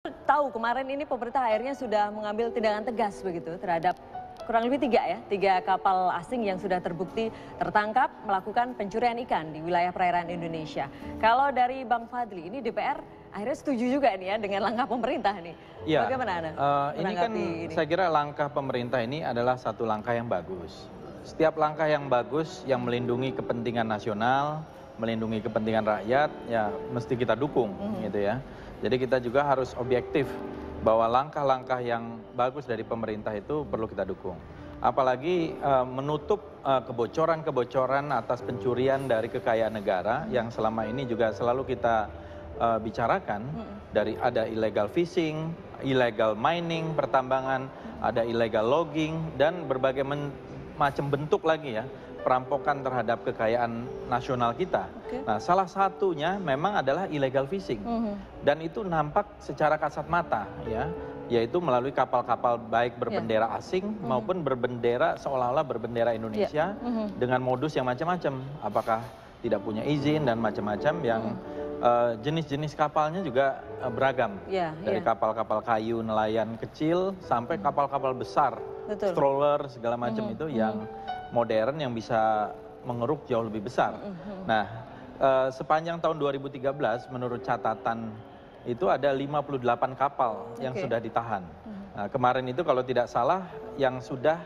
Tahu kemarin ini pemerintah akhirnya sudah mengambil tindakan tegas begitu terhadap kurang lebih tiga kapal asing yang sudah terbukti tertangkap melakukan pencurian ikan di wilayah perairan Indonesia. Kalau dari Bang Fadli, ini DPR akhirnya setuju juga nih ya dengan langkah pemerintah nih. Ya, Bagaimana Anda ini kan menanggapi ini? saya kira langkah pemerintah ini adalah satu langkah yang bagus. Setiap langkah yang bagus yang melindungi kepentingan nasional, melindungi kepentingan rakyat, ya mesti kita dukung gitu ya. Jadi kita juga harus objektif bahwa langkah-langkah yang bagus dari pemerintah itu perlu kita dukung. Apalagi menutup kebocoran-kebocoran atas pencurian dari kekayaan negara yang selama ini juga selalu kita bicarakan, dari ada illegal fishing, illegal mining, pertambangan, ada illegal logging, dan berbagai macam bentuk lagi ya, perampokan terhadap kekayaan nasional kita. Nah, salah satunya memang adalah illegal fishing. Dan itu nampak secara kasat mata ya, yaitu melalui kapal-kapal baik berbendera asing maupun berbendera seolah-olah berbendera Indonesia dengan modus yang macam-macam. Apakah tidak punya izin dan macam-macam yang jenis-jenis kapalnya juga beragam. Dari kapal-kapal kayu nelayan kecil sampai kapal-kapal besar, stroller segala macam itu yang modern yang bisa mengeruk jauh lebih besar. Nah, sepanjang tahun 2013 menurut catatan itu ada 58 kapal yang sudah ditahan. Nah, kemarin itu kalau tidak salah yang sudah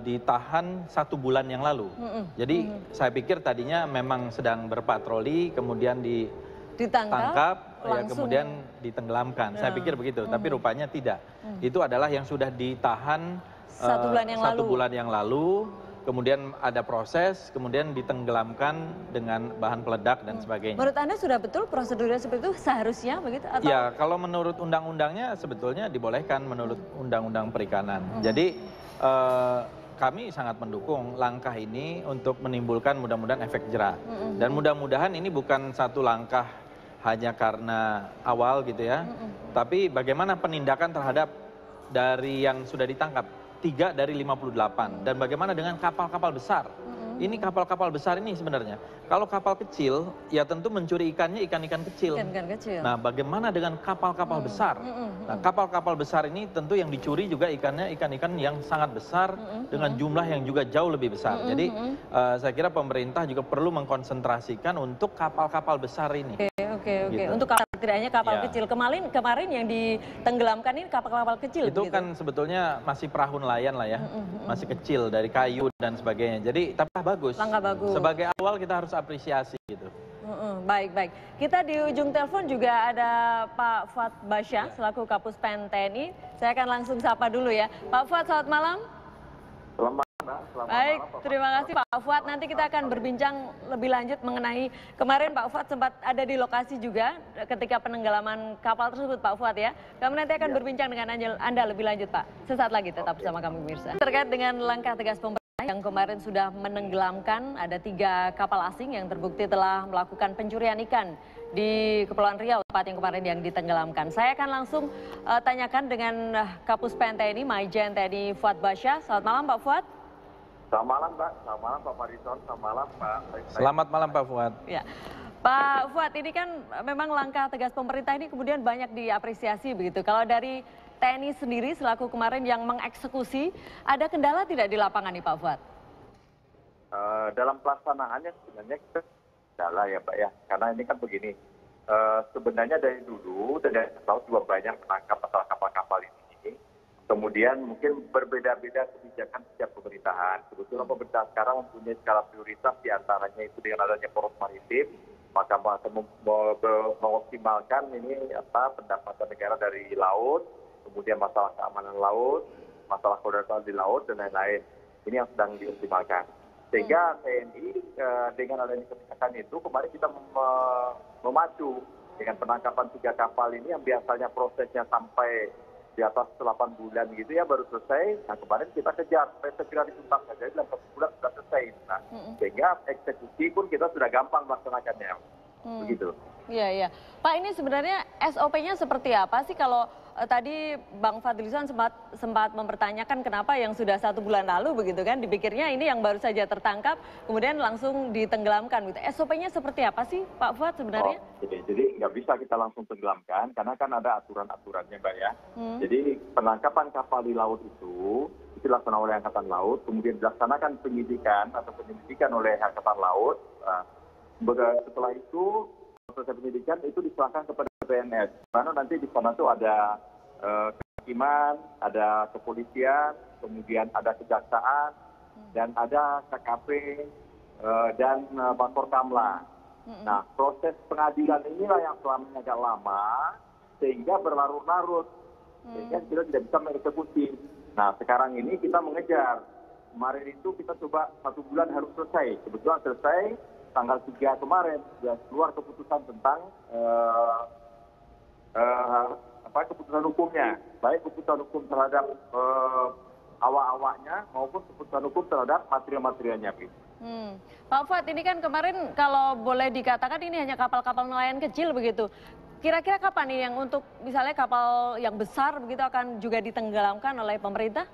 ditahan 1 bulan yang lalu. Jadi saya pikir tadinya memang sedang berpatroli, kemudian ditangkap, ya, kemudian ditenggelamkan. Saya pikir begitu, tapi rupanya tidak. Itu adalah yang sudah ditahan 1 bulan yang lalu. Kemudian ada proses, kemudian ditenggelamkan dengan bahan peledak dan sebagainya. Menurut Anda sudah betul prosedurnya seperti itu seharusnya begitu? Atau? Ya, kalau menurut undang-undangnya sebetulnya dibolehkan menurut undang-undang perikanan. Jadi kami sangat mendukung langkah ini untuk menimbulkan mudah-mudahan efek jera. Dan mudah-mudahan ini bukan satu langkah hanya karena awal gitu ya. Tapi bagaimana penindakan terhadap dari yang sudah ditangkap. 3 dari 58. Dan bagaimana dengan kapal-kapal besar? Ini kapal-kapal besar ini sebenarnya. Kalau kapal kecil, ya tentu mencuri ikannya ikan-ikan kecil. Nah, bagaimana dengan kapal-kapal besar? Nah, kapal-kapal besar ini tentu yang dicuri juga ikannya ikan-ikan yang sangat besar dengan jumlah yang juga jauh lebih besar. Jadi saya kira pemerintah juga perlu mengkonsentrasikan untuk kapal-kapal besar ini. Oke. Gitu. Untuk kapal tidak hanya kapal kecil. Kemarin yang ditenggelamkan ini kapal-kapal kecil. Itu begitu? Kan sebetulnya masih perahu nelayan lah ya, masih kecil dari kayu dan sebagainya. Jadi tapi bagus. Langkah bagus. Sebagai awal kita harus apresiasi gitu. Baik. Kita di ujung telepon juga ada Pak Fuad Basyah selaku Kapus Pen TNI. Saya akan langsung sapa dulu ya. Pak Fuad, selamat malam. Selamat Baik, terima kasih Pak Fuad. Nanti kita akan berbincang lebih lanjut mengenai kemarin Pak Fuad sempat ada di lokasi juga ketika penenggelaman kapal tersebut Pak Fuad ya. Kami nanti akan berbincang dengan Anda lebih lanjut Pak. Sesaat lagi tetap bersama kami pemirsa. Terkait dengan langkah tegas pemerintah yang kemarin sudah menenggelamkan ada 3 kapal asing yang terbukti telah melakukan pencurian ikan di Kepulauan Riau, tempat yang kemarin yang ditenggelamkan. Saya akan langsung tanyakan dengan Kapus Pen TNI, Maijen TNI Fuad Basyah. Selamat malam Pak Fuad. Selamat malam Mbak, selamat malam Pak Marison, selamat malam Pak. Selamat malam Pak Fuad. Ya. Pak Fuad, ini kan memang langkah tegas pemerintah ini kemudian banyak diapresiasi begitu. Kalau dari TNI sendiri selaku kemarin yang mengeksekusi, ada kendala tidak di lapangan nih Pak Fuad? Dalam pelaksanaannya sebenarnya kita kendala ya Pak ya, karena ini kan begini, sebenarnya dari dulu dari laut juga banyak menangkap masalah kapal-kapal ini. Kemudian mungkin berbeda-beda kebijakan setiap pemerintahan. Kebetulan pemerintah sekarang mempunyai skala prioritas diantaranya itu dengan adanya poros maritim, maka mengoptimalkan ini pendapatan negara dari laut, kemudian masalah keamanan laut, masalah koordinasi di laut dan lain-lain. Ini yang sedang dioptimalkan. Sehingga TNI dengan adanya kebijakan itu kemarin kita memacu dengan penangkapan 3 kapal ini yang biasanya prosesnya sampai di atas 8 bulan gitu ya baru selesai. Nah kemarin kita kejar supaya segera dituntaskan. Jadi dalam 1 bulan sudah selesai. Nah sehingga eksekusi pun kita sudah gampang melaksanakannya. Begitu. Iya, iya. Pak, ini sebenarnya SOP-nya seperti apa sih kalau tadi Bang Fadlizon sempat mempertanyakan kenapa yang sudah 1 bulan lalu begitu kan, dipikirnya ini yang baru saja tertangkap, kemudian langsung ditenggelamkan gitu. SOP-nya seperti apa sih Pak Fuad sebenarnya? Jadi nggak bisa kita langsung tenggelamkan karena kan ada aturan-aturannya Mbak ya. Jadi penangkapan kapal di laut itu dilaksanakan oleh Angkatan Laut, kemudian dilaksanakan penyidikan atau penyelidikan oleh Angkatan Laut. Setelah itu proses penyidikan itu diserahkan kepada PNS. Karena nanti di sana tuh ada kehakiman, ada kepolisian, kemudian ada kejaksaan, dan ada KKP dan Bakor Kamla. Nah, proses pengadilan inilah yang selamanya agak lama, sehingga berlarut-larut, sehingga kita tidak bisa mengeksekusi. Nah, sekarang ini kita mengejar. Kemarin itu kita coba 1 bulan harus selesai. Kebetulan selesai tanggal 3 kemarin sudah keluar keputusan tentang keputusan hukumnya, baik keputusan hukum terhadap awak-awaknya maupun keputusan hukum terhadap material-materialnya. Pak Fuad, ini kan kemarin kalau boleh dikatakan ini hanya kapal-kapal nelayan kecil begitu. Kira-kira kapan nih yang untuk misalnya kapal yang besar begitu akan juga ditenggelamkan oleh pemerintah?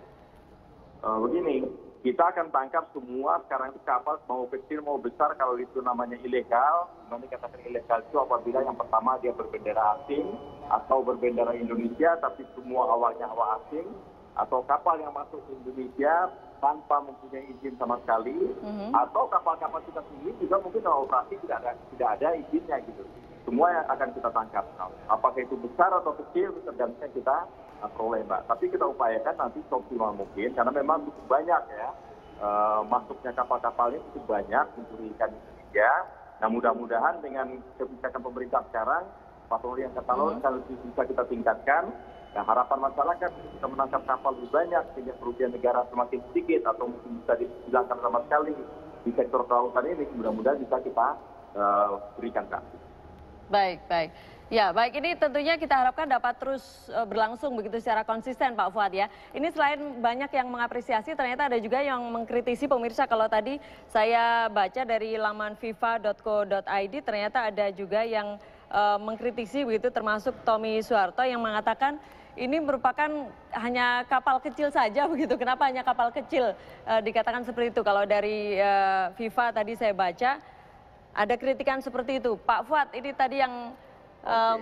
Begini, kita akan tangkap semua sekarang itu kapal mau kecil mau besar, kalau itu namanya ilegal. Nanti katakan ilegal itu apabila yang pertama dia berbendera asing atau berbendera Indonesia tapi semua awaknya awak asing, atau kapal yang masuk ke Indonesia tanpa mempunyai izin sama sekali, atau kapal-kapal kita sendiri juga mungkin kalau operasi tidak ada izinnya gitu. Semua yang akan kita tangkap. Apakah itu besar atau kecil tergantung kita peroleh, Mbak. Tapi kita upayakan nanti seoptimal mungkin karena memang cukup banyak ya masuknya kapal-kapal ini cukup banyak mencuri ikan Indonesia. Nah, mudah-mudahan dengan kebijakan pemerintah sekarang patroli Angkatan Laut bisa kita tingkatkan. Nah, harapan masyarakat kita menangkap kapal lebih banyak sehingga kerugian negara semakin sedikit atau mungkin bisa dihilangkan sama sekali di sektor kelautan ini. Mudah-mudahan bisa kita berikan sanksi. Baik, baik. Ya, baik, ini tentunya kita harapkan dapat terus berlangsung begitu secara konsisten Pak Fuad ya. Ini selain banyak yang mengapresiasi, ternyata ada juga yang mengkritisi pemirsa. Kalau tadi saya baca dari laman fifa.co.id, ternyata ada juga yang mengkritisi begitu, termasuk Tommy Suharto yang mengatakan ini merupakan hanya kapal kecil saja begitu. Kenapa hanya kapal kecil dikatakan seperti itu? Kalau dari FIFA tadi saya baca ada kritikan seperti itu. Pak Fuad, ini tadi yang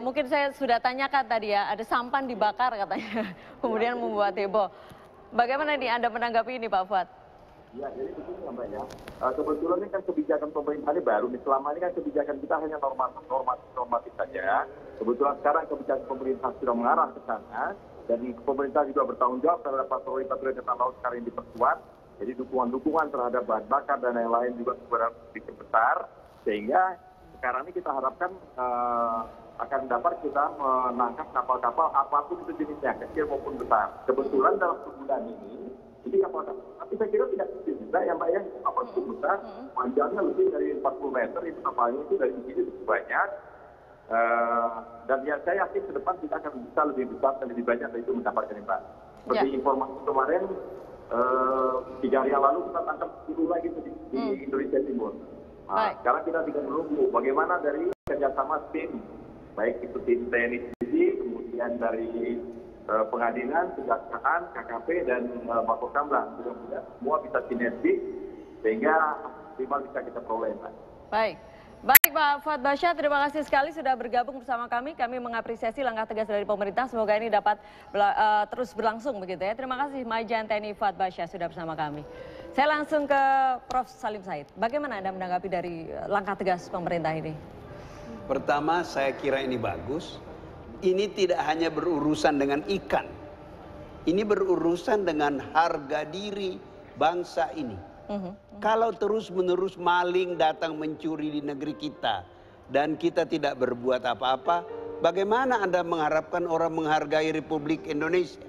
mungkin saya sudah tanyakan tadi ya, ada sampan dibakar katanya, kemudian membuat heboh. Bagaimana nih Anda menanggapi ini Pak Fuad? Ya, jadi begini ya Mbak ya. Kebetulan ini kan kebijakan pemerintah ini baru nih. Selama ini kan kebijakan kita hanya normatif saja. Kebetulan sekarang kebijakan pemerintah sudah mengarah ke sana. Dan pemerintah juga bertanggung jawab terhadap patroli Angkatan Laut sekarang yang diperkuat. Jadi dukungan terhadap bahan bakar dan lain-lain juga sedikit besar. Sehingga sekarang ini kita harapkan akan dapat kita menangkap kapal-kapal apapun itu jenisnya, kecil maupun besar. Kebetulan dalam sebulan ini kapal-kapal, tapi saya kira tidak kecil juga ya Mbak ya, kapal cukup besar, panjangnya lebih dari 40 meter, itu kapalnya itu dari sini cukup banyak. Dan ya saya yakin ke depan kita akan bisa lebih besar dan lebih banyak dari itu mendapatkan Mbak. Seperti informasi kemarin, 3 hari yang lalu kita tangkap 10 lagi di Indonesia Timur. Nah, sekarang kita tinggal menunggu bagaimana dari kerjasama tim, baik itu tim TNI, kemudian dari pengadilan, kejaksaan, KKP, dan Bakor Kamla. Mudah-mudahan semua bisa sinergi sehingga optimal bisa kita peroleh. Baik. Baik Pak Fuad Bashar, terima kasih sekali sudah bergabung bersama kami. Kami mengapresiasi langkah tegas dari pemerintah. Semoga ini dapat terus berlangsung begitu ya. Terima kasih Majen TNI Fuad Bashar sudah bersama kami. Saya langsung ke Prof. Salim Said. Bagaimana Anda menanggapi dari langkah tegas pemerintah ini? Pertama, saya kira ini bagus. Ini tidak hanya berurusan dengan ikan. Ini berurusan dengan harga diri bangsa ini. Kalau terus-menerus maling datang mencuri di negeri kita dan kita tidak berbuat apa-apa, bagaimana Anda mengharapkan orang menghargai Republik Indonesia?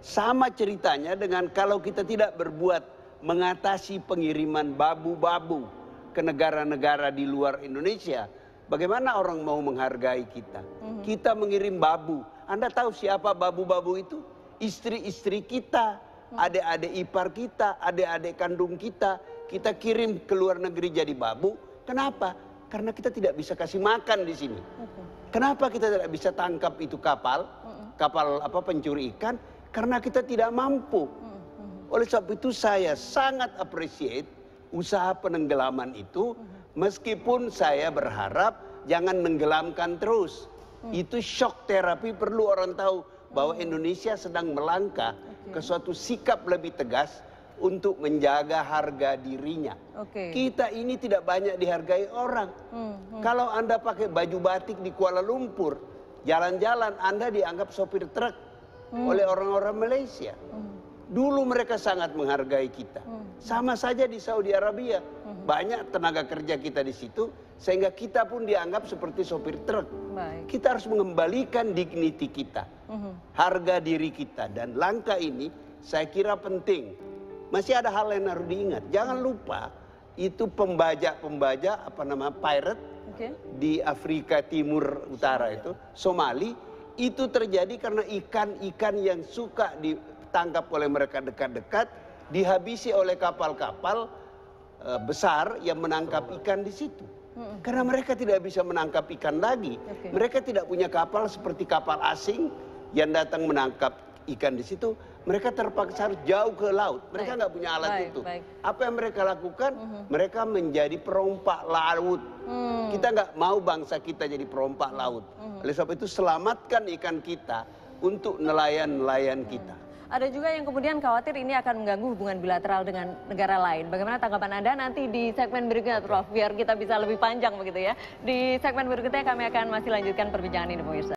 Sama ceritanya dengan kalau kita tidak berbuat mengatasi pengiriman babu-babu ke negara-negara di luar Indonesia, bagaimana orang mau menghargai kita? Kita mengirim babu. Anda tahu siapa babu-babu itu? Istri-istri kita, adik-adik ipar kita, adik-adik kandung kita. Kita kirim ke luar negeri jadi babu. Kenapa? Karena kita tidak bisa kasih makan di sini. Kenapa kita tidak bisa tangkap itu kapal pencuri ikan? Karena kita tidak mampu. Oleh sebab itu saya sangat appreciate usaha penenggelaman itu, meskipun saya berharap jangan nenggelamkan terus. Itu shock terapi, perlu orang tahu bahwa Indonesia sedang melangkah ke suatu sikap lebih tegas untuk menjaga harga dirinya. Kita ini tidak banyak dihargai orang. Kalau Anda pakai baju batik di Kuala Lumpur, jalan-jalan Anda dianggap sopir truk oleh orang-orang Malaysia. Dulu mereka sangat menghargai kita. Sama saja di Saudi Arabia. Banyak tenaga kerja kita di situ, sehingga kita pun dianggap seperti sopir truk. Kita harus mengembalikan dignity kita, harga diri kita. Dan langkah ini saya kira penting. Masih ada hal yang harus diingat. Jangan lupa itu pembajak pirate di Afrika Timur Utara itu, Somali, itu terjadi karena ikan-ikan yang suka ditangkap oleh mereka dekat-dekat dihabisi oleh kapal-kapal besar yang menangkap ikan di situ. Karena mereka tidak bisa menangkap ikan lagi. Mereka tidak punya kapal seperti kapal asing yang datang menangkap ikan di situ. Mereka terpaksa harus jauh ke laut. Mereka nggak punya alat itu. Apa yang mereka lakukan? Mereka menjadi perompak laut. Kita nggak mau bangsa kita jadi perompak laut. Oleh sebab itu selamatkan ikan kita untuk nelayan-nelayan kita. Ada juga yang kemudian khawatir ini akan mengganggu hubungan bilateral dengan negara lain. Bagaimana tanggapan Anda nanti di segmen berikutnya, Prof? Biar kita bisa lebih panjang begitu ya. Di segmen berikutnya kami akan masih lanjutkan perbincangan ini, pemirsa.